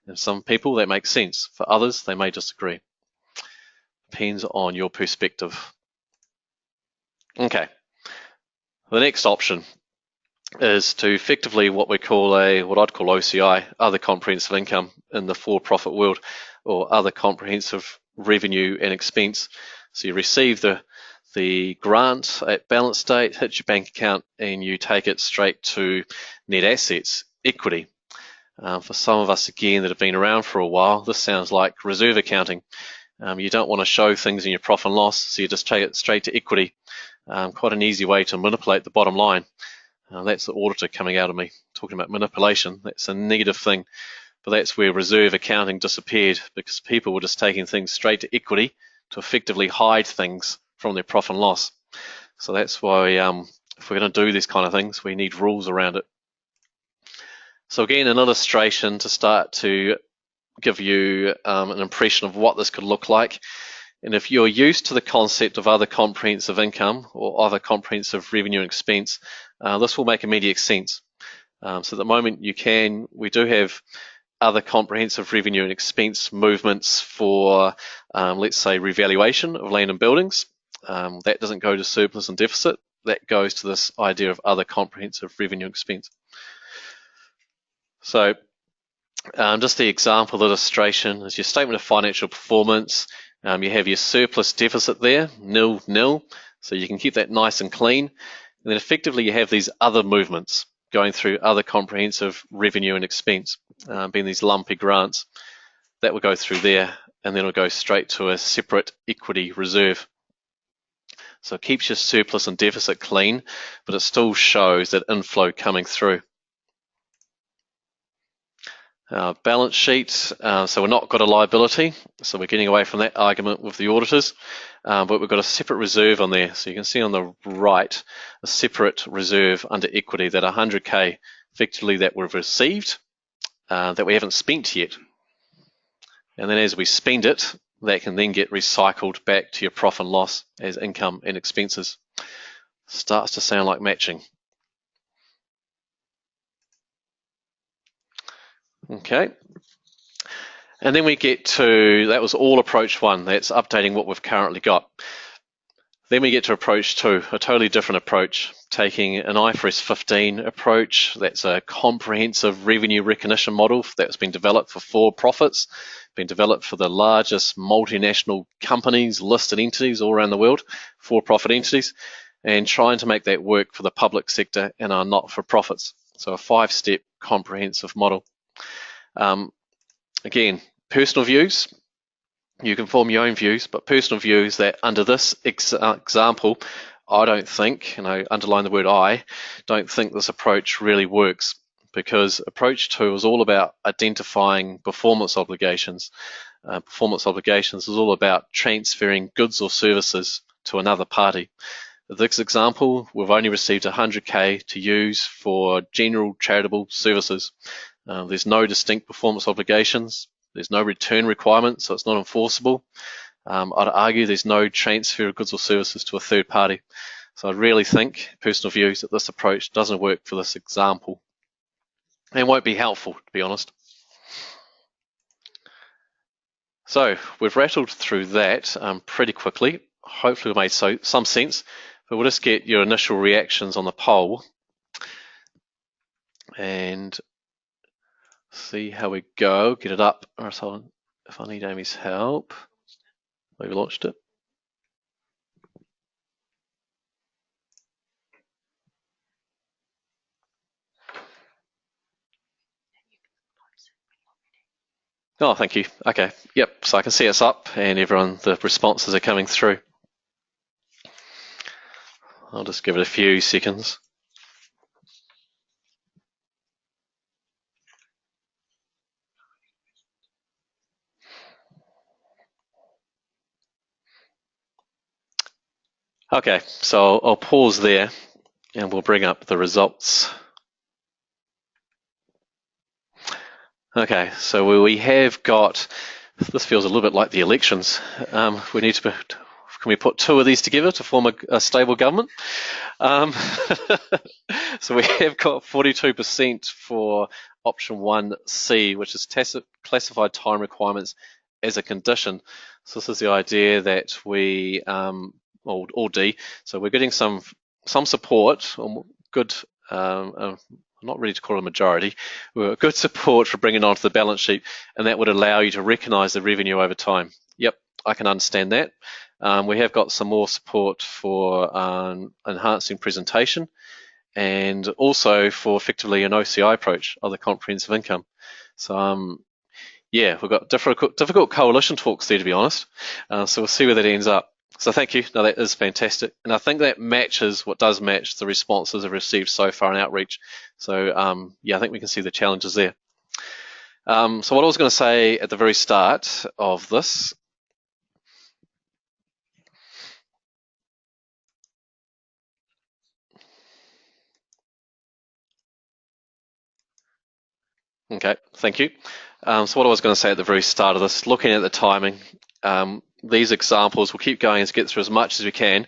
And some people that makes sense. For others, they may disagree. Depends on your perspective. Okay. The next option is to effectively what I'd call OCI, other comprehensive income in the for-profit world, or other comprehensive revenue and expense. So you receive the grant at balance date, hits your bank account, and you take it straight to net assets, equity. For some of us, again, that have been around for a while, this sounds like reserve accounting. You don't want to show things in your profit and loss, so you just take it straight to equity. Quite an easy way to manipulate the bottom line. That's the auditor coming out of me, talking about manipulation. That's a negative thing, but that's where reserve accounting disappeared, because people were just taking things straight to equity to effectively hide things from their profit and loss. So that's why if we're going to do these kind of things, we need rules around it. So again, an illustration to start to give you an impression of what this could look like. And if you're used to the concept of other comprehensive income or other comprehensive revenue and expense, this will make immediate sense. So at the moment we do have other comprehensive revenue and expense movements for, let's say, revaluation of land and buildings. That doesn't go to surplus and deficit. That goes to this idea of other comprehensive revenue and expense. So just the example illustration is your statement of financial performance. You have your surplus deficit there, nil, so you can keep that nice and clean. And then effectively you have these other movements going through other comprehensive revenue and expense, being these lumpy grants. that will go through there, and then it'll go straight to a separate equity reserve. So it keeps your surplus and deficit clean, but it still shows that inflow coming through. Balance sheet, so we're not got a liability, so we're getting away from that argument with the auditors, but we've got a separate reserve on there. So you can see on the right a separate reserve under equity, that 100k effectively that we've received, that we haven't spent yet. And then as we spend it, that can then get recycled back to your profit and loss as income and expenses. Starts to sound like matching. Okay. And then we get to, that was all approach 1, that's updating what we've currently got. Then we get to approach 2, a totally different approach, taking an IFRS 15 approach. That's a comprehensive revenue recognition model that's been developed for for-profits, been developed for the largest multinational companies, listed entities all around the world, for-profit entities, and trying to make that work for the public sector and our not-for-profits. So a 5-step comprehensive model. Again, personal views, you can form your own views, but personal views that under this example, I don't think, and I underline the word I, don't think this approach really works, because approach 2 is all about identifying performance obligations. Performance obligations is all about transferring goods or services to another party. In this example, we've only received 100k to use for general charitable services. There's no distinct performance obligations. There's no return requirement, so it's not enforceable. I'd argue there's no transfer of goods or services to a third party. So I really think, personal views, that this approach doesn't work for this example and won't be helpful, to be honest. So we've rattled through that pretty quickly. Hopefully we made some sense, but we'll just get your initial reactions on the poll and see how we go. Get it up, or if I need Amy's help. Maybe launched it. Oh, thank you. Okay, yep, so I can see it's up and everyone, the responses are coming through. I'll just give it a few seconds. Okay, so I'll pause there and we'll bring up the results. Okay, so we have got, this feels a little bit like the elections. We need to, can we put 2 of these together to form a stable government? So we have got 42% for option 1C, which is classified time requirements as a condition. So this is the idea that we, or D, so we're getting some support, or good, not ready to call it a majority, good support for bringing it onto the balance sheet, and that would allow you to recognise the revenue over time. Yep, I can understand that. We have got some more support for enhancing presentation, and also for effectively an OCI approach of the comprehensive income. So yeah, we've got difficult coalition talks there, to be honest. So we'll see where that ends up. So thank you. No, that is fantastic. And I think that matches what does match the responses I've received so far in outreach. So yeah, I think we can see the challenges there. So what I was going to say at the very start of this, okay, thank you. So what I was going to say at the very start of this, looking at the timing, these examples, we'll keep going to get through as much as we can,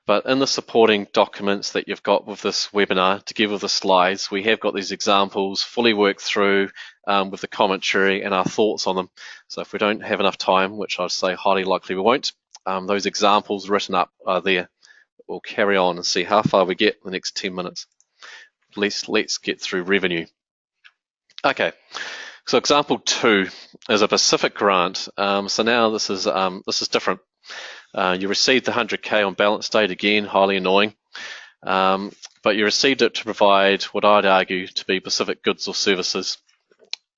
but in the supporting documents that you've got with this webinar, together with the slides, we have got these examples fully worked through with the commentary and our thoughts on them. So if we don't have enough time, which I'd say highly likely we won't, those examples written up are there. We'll carry on and see how far we get in the next 10 minutes. Let's get through revenue. Okay, so example 2 is a Pacific grant. So now this is different. You received the 100k on balance date, again, highly annoying. But you received it to provide what I'd argue to be Pacific goods or services.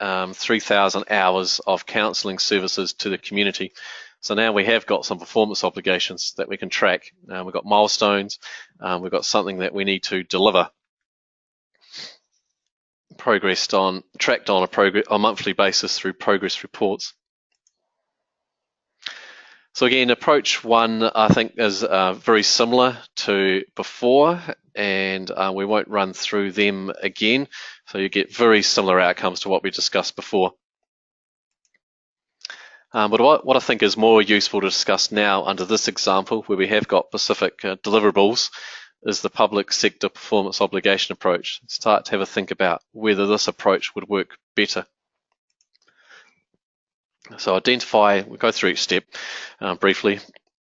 3,000 hours of counselling services to the community. So now we have got some performance obligations that we can track. We've got milestones, we've got something that we need to deliver, tracked on a monthly basis through progress reports. So again, approach 1 I think is very similar to before, and we won't run through them again. So you get very similar outcomes to what we discussed before. But what I think is more useful to discuss now under this example, where we have got specific deliverables, is the public sector performance obligation approach. Start to have a think about whether this approach would work better. So we'll go through each step briefly.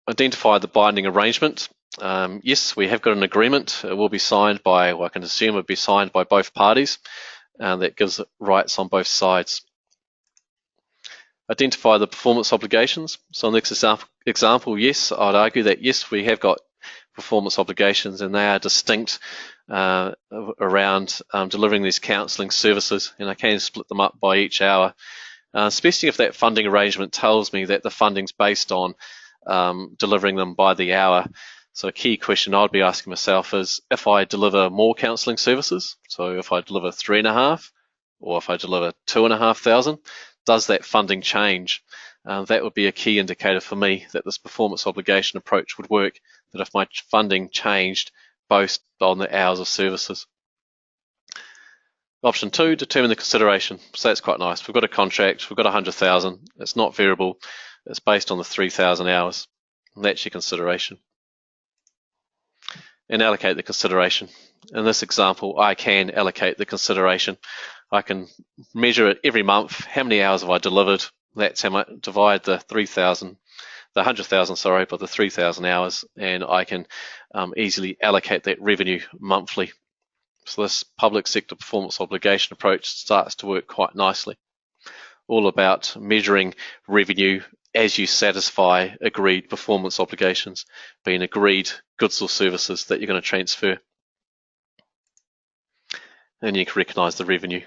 Identify the binding arrangement. Yes, we have got an agreement. It will be signed by, well, I can assume it will be signed by both parties. That gives rights on both sides. Identify the performance obligations. So in this example, yes, I'd argue that yes, we have got performance obligations and they are distinct around delivering these counselling services, and I can split them up by each hour. Especially if that funding arrangement tells me that the funding's based on delivering them by the hour. So a key question I'd be asking myself is, if I deliver more counselling services, so if I deliver 3.5 or if I deliver 2,500, does that funding change? That would be a key indicator for me that this performance obligation approach would work, that if my funding changed based on the hours of services. Option 2, determine the consideration. So that's quite nice. We've got a contract, we've got 100,000. It's not variable. It's based on the 3,000 hours. And that's your consideration. And allocate the consideration. In this example, I can allocate the consideration. I can measure it every month. How many hours have I delivered? That's how much, divide the 100,000, sorry, by the 3,000 hours, and I can easily allocate that revenue monthly. So this public sector performance obligation approach starts to work quite nicely. All about measuring revenue as you satisfy agreed performance obligations, being agreed goods or services that you're going to transfer. And you can recognise the revenue.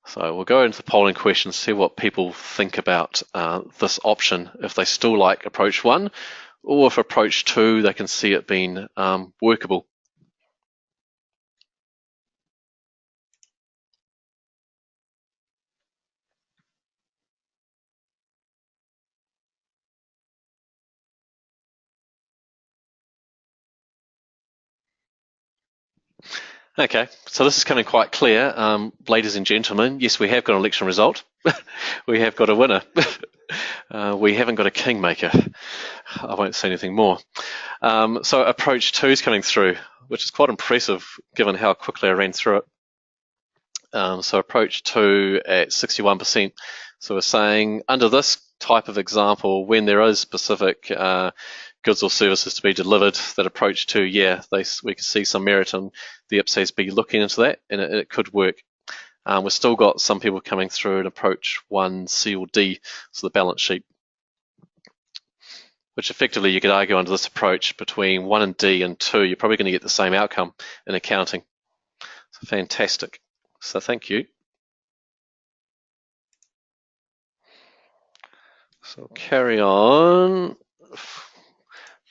So we'll go into the polling questions, see what people think about this option, if they still like approach 1, or if approach 2, they can see it being workable. Okay, so this is coming quite clear. Ladies and gentlemen, yes, we have got an election result. We have got a winner. We haven't got a kingmaker. I won't say anything more. So approach 2 is coming through, which is quite impressive given how quickly I ran through it. So approach 2 at 61%. So we're saying under this type of example, when there is specific goods or services to be delivered, that approach 2, yeah, we can see some merit in the IPSASB looking into that, and it could work. We've still got some people coming through in approach 1, C or D, so the balance sheet, which effectively you could argue under this approach between 1 and D and 2, you're probably going to get the same outcome in accounting. So fantastic. So thank you. So carry on.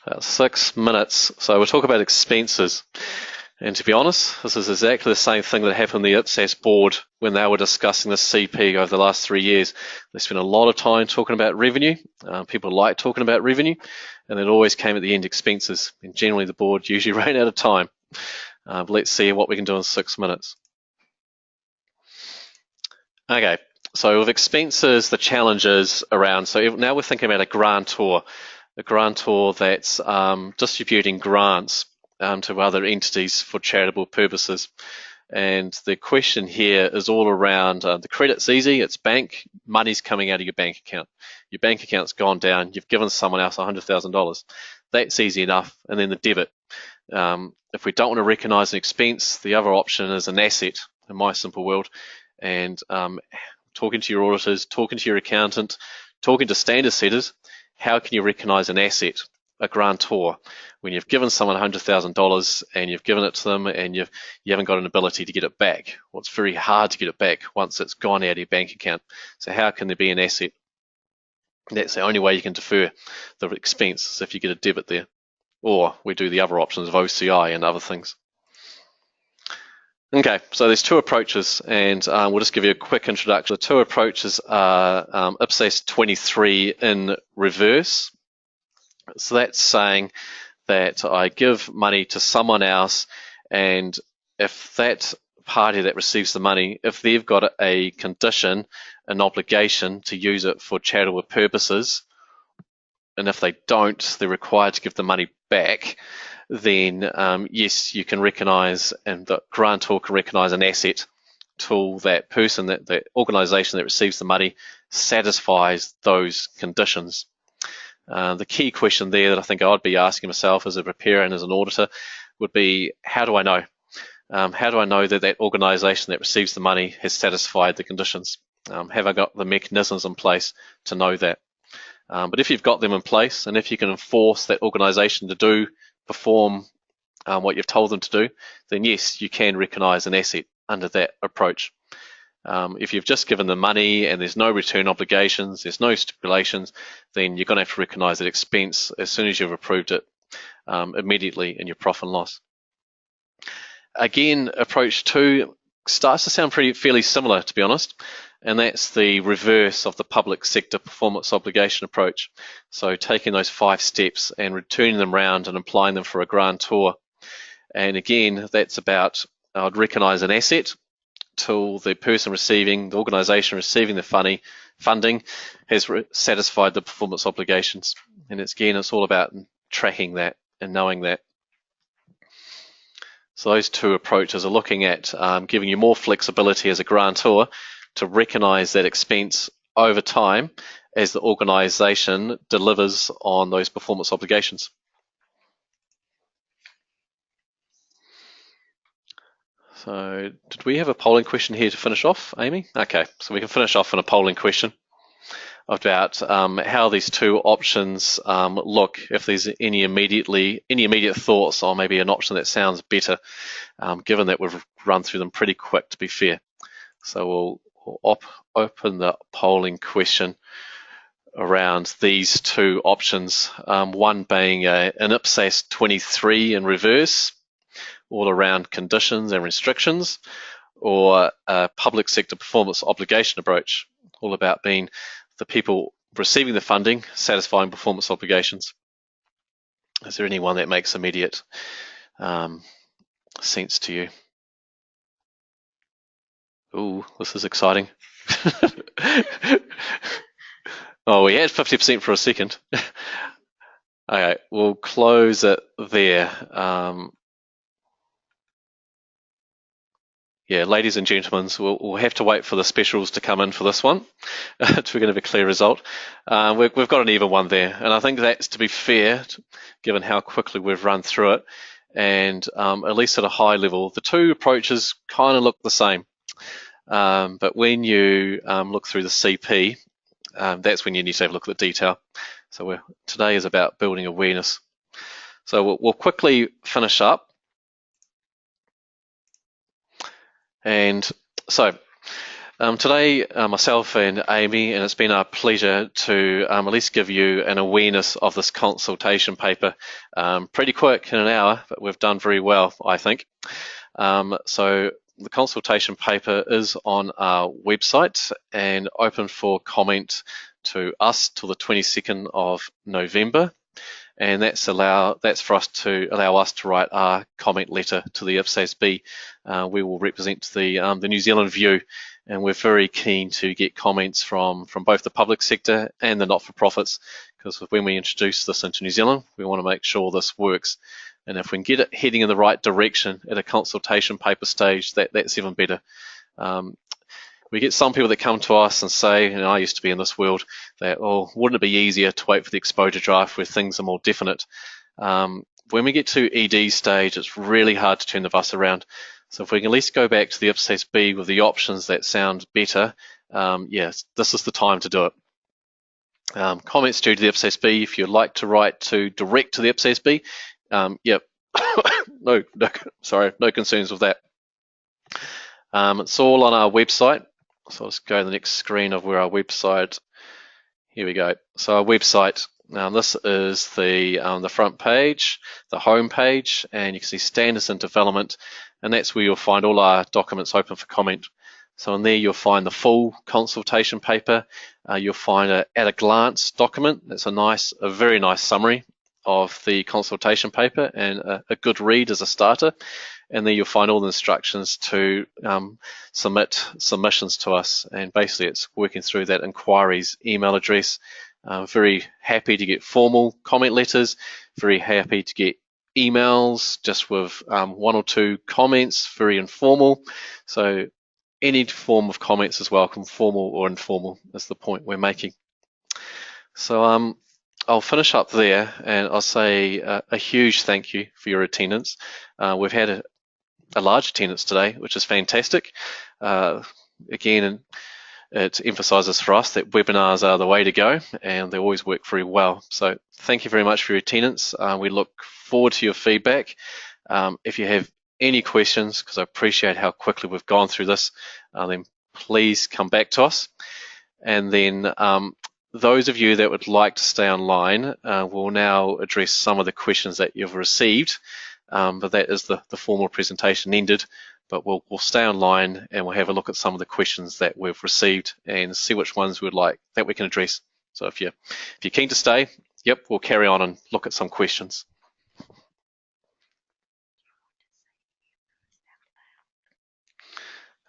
About 6 minutes. So we'll talk about expenses. And to be honest, this is exactly the same thing that happened in the IPSAS board when they were discussing the CP over the last 3 years. They spent a lot of time talking about revenue. People like talking about revenue, and it always came at the end expenses. And generally the board usually ran out of time. But let's see what we can do in 6 minutes. Okay, so with expenses, the challenges around, so now we're thinking about a grantor that's distributing grants to other entities for charitable purposes. And the question here is all around the credit's easy, it's bank, money's coming out of your bank account. Your bank account's gone down, you've given someone else $100,000. That's easy enough. And then the debit. If we don't want to recognise an expense, the other option is an asset, in my simple world. And talking to your auditors, talking to your accountant, talking to standard setters, how can you recognise an asset? a grantor. When you've given someone $100,000 and you've given it to them and you haven't got an ability to get it back. Well, it's very hard to get it back once it's gone out of your bank account. So how can there be an asset? That's the only way you can defer the expense, is if you get a debit there. Or we do the other options of OCI and other things. Okay, so there's two approaches, and we'll just give you a quick introduction. The two approaches are IPSASB 23 in reverse. So that's saying that I give money to someone else, and if that party that receives the money, if they've got a condition, an obligation to use it for charitable purposes, and if they don't, they're required to give the money back, then yes, you can recognise, and the grantor can recognise an asset till that person, that organisation that receives the money satisfies those conditions. The key question there that I think I'd be asking myself as a preparer and as an auditor would be, how do I know? How do I know that that organisation that receives the money has satisfied the conditions? Have I got the mechanisms in place to know that? But if you've got them in place, and if you can enforce that organisation to perform what you've told them to do, then yes, you can recognise an asset under that approach. If you've just given them money and there's no return obligations, there's no stipulations, then you're going to have to recognise that expense as soon as you've approved it, immediately in your profit and loss. Again, approach 2 starts to sound fairly similar, to be honest, and that's the reverse of the public sector performance obligation approach. So taking those 5 steps and returning them round and applying them for a grantor. And again, that's about, I'd recognise an asset till the person receiving, the organisation receiving the funding has satisfied the performance obligations. And it's all about tracking that and knowing that. So those two approaches are looking at giving you more flexibility as a grantor to recognise that expense over time as the organisation delivers on those performance obligations. So did we have a polling question here to finish off, Amy? Okay, so we can finish off on a polling question about how these two options look, if there's any immediate thoughts on maybe an option that sounds better, given that we've run through them pretty quick, to be fair. So we'll open the polling question around these two options, one being an IPSASB 23 in reverse, all around conditions and restrictions, or a public sector performance obligation approach, all about being the people receiving the funding satisfying performance obligations. Is there anyone that makes immediate sense to you? Ooh, this is exciting. Oh, we had 50% for a second. Okay, we'll close it there. Yeah, ladies and gentlemen, we'll have to wait for the specials to come in for this one to we're going to have a clear result. We've got an even one there, and I think that's to be fair, given how quickly we've run through it, and at least at a high level, the two approaches kind of look the same. But when you look through the CP, that's when you need to have a look at the detail. So today is about building awareness. So we'll quickly finish up. And so today, myself and Amy, and it's been our pleasure to at least give you an awareness of this consultation paper. Pretty quick, in an hour, but we've done very well, I think. So the consultation paper is on our website and open for comment to us till the 22nd of November. And that's for us to allow us to write our comment letter to the IPSASB. We will represent the New Zealand view, and we're very keen to get comments from both the public sector and the not-for-profits, because when we introduce this into New Zealand, we want to make sure this works. And if we can get it heading in the right direction at a consultation paper stage, that's even better. We get some people that come to us and say, and I used to be in this world, that, oh, wouldn't it be easier to wait for the exposure draft where things are more definite? When we get to ED stage, it's really hard to turn the bus around. So if we can at least go back to the IPSASB with the options that sound better, yes, this is the time to do it. Comments due to the IPSASB, if you'd like to write direct to the IPSASB, yep, no concerns with that. It's all on our website. So let's go to the next screen of where our website. Here we go. So our website. This is the front page, the home page, and you can see standards and development, and that's where you'll find all our documents open for comment. So in there you'll find the full consultation paper. You'll find a at a glance document. That's a very nice summary of the consultation paper and a good read as a starter. And then you'll find all the instructions to submit submissions to us. And basically it's working through that inquiries email address. Very happy to get formal comment letters, very happy to get emails just with one or two comments, very informal. So any form of comments is welcome, formal or informal is the point we're making. So I'll finish up there and I'll say a huge thank you for your attendance. We've had a large attendance today, which is fantastic. Again, it emphasises for us that webinars are the way to go and they always work very well. So thank you very much for your attendance. We look forward to your feedback. If you have any questions, because I appreciate how quickly we've gone through this, then please come back to us. And then those of you that would like to stay online will now address some of the questions that you've received, but that is the formal presentation ended. But we'll stay online and we'll have a look at some of the questions that we've received and see which ones we'd like that we can address. So if you're keen to stay, yep, we'll carry on and look at some questions.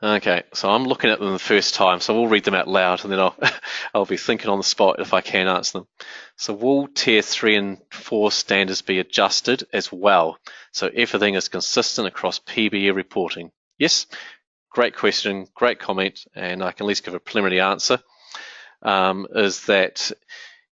Okay, so I'm looking at them the first time, so we'll read them out loud and then I'll be thinking on the spot if I can answer them. So will Tier 3 and 4 standards be adjusted as well, so everything is consistent across PBE reporting? Yes, great question, great comment, and I can at least give a preliminary answer. Is that,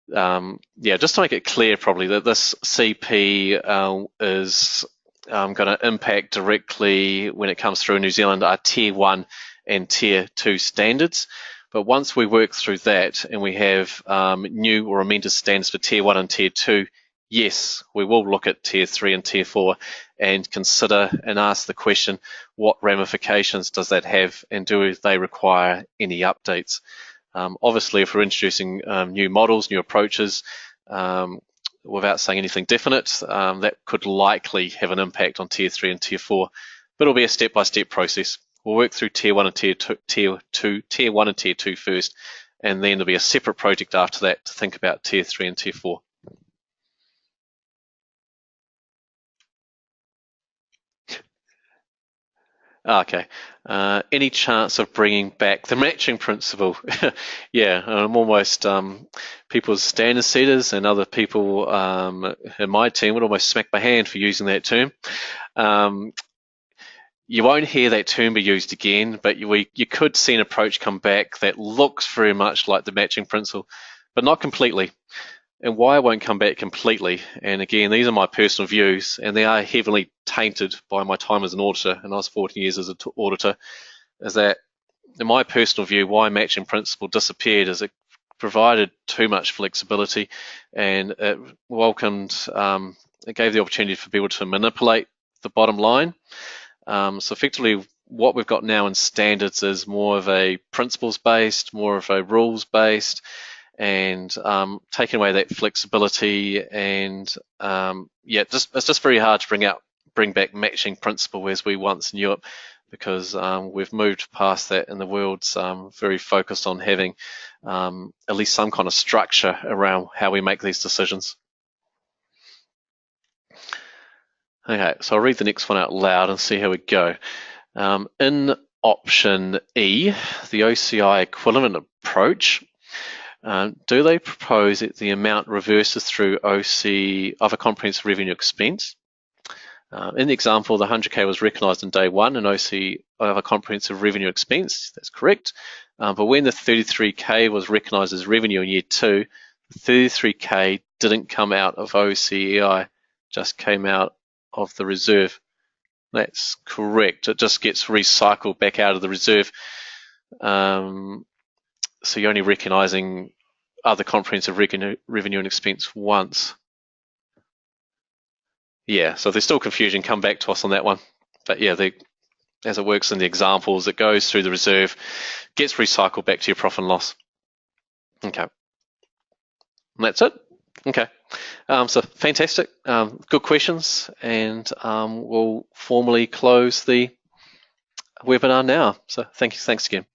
yeah, just to make it clear probably that this CP is going to impact directly when it comes through in New Zealand are Tier 1 and Tier 2 standards. But once we work through that and we have new or amended standards for Tier 1 and Tier 2, yes, we will look at Tier 3 and Tier 4 and consider and ask the question, what ramifications does that have and do they require any updates? Obviously, if we're introducing new models, new approaches, without saying anything definite, that could likely have an impact on Tier 3 and Tier 4, but it'll be a step-by-step process. We'll work through Tier 1 and Tier 1 and Tier 2 first, and then there'll be a separate project after that to think about Tier 3 and Tier 4. Okay. Any chance of bringing back the matching principle? Yeah, I'm almost people's standard setters and other people in my team would almost smack my hand for using that term. You won't hear that term be used again, but you could see an approach come back that looks very much like the matching principle, but not completely. And why it won't come back completely, and again, these are my personal views, and they are heavily tainted by my time as an auditor, and I was 14 years as an auditor, is that, in my personal view, why matching principle disappeared is it provided too much flexibility, and it it gave the opportunity for people to manipulate the bottom line. So effectively, what we've got now in standards is more of a principles-based, more of a rules-based, and taking away that flexibility, and yeah, it's just very hard to bring back matching principle as we once knew it, because we've moved past that, and the world's very focused on having at least some kind of structure around how we make these decisions. Okay, so I'll read the next one out loud and see how we go. In option E, the OCI equivalent approach, do they propose that the amount reverses through OC of a comprehensive revenue expense? In the example, the 100K was recognised in day one and OC of a comprehensive revenue expense. That's correct. But when the 33K was recognised as revenue in year two, the 33K didn't come out of OCEI, just came out of the reserve. That's correct. It just gets recycled back out of the reserve. So you're only recognising other comprehensive revenue and expense once. Yeah, so if there's still confusion, come back to us on that one. But yeah, as it works in the examples, it goes through the reserve, gets recycled back to your profit and loss. Okay, and that's it. Okay, so fantastic, good questions, and we'll formally close the webinar now. So thanks again.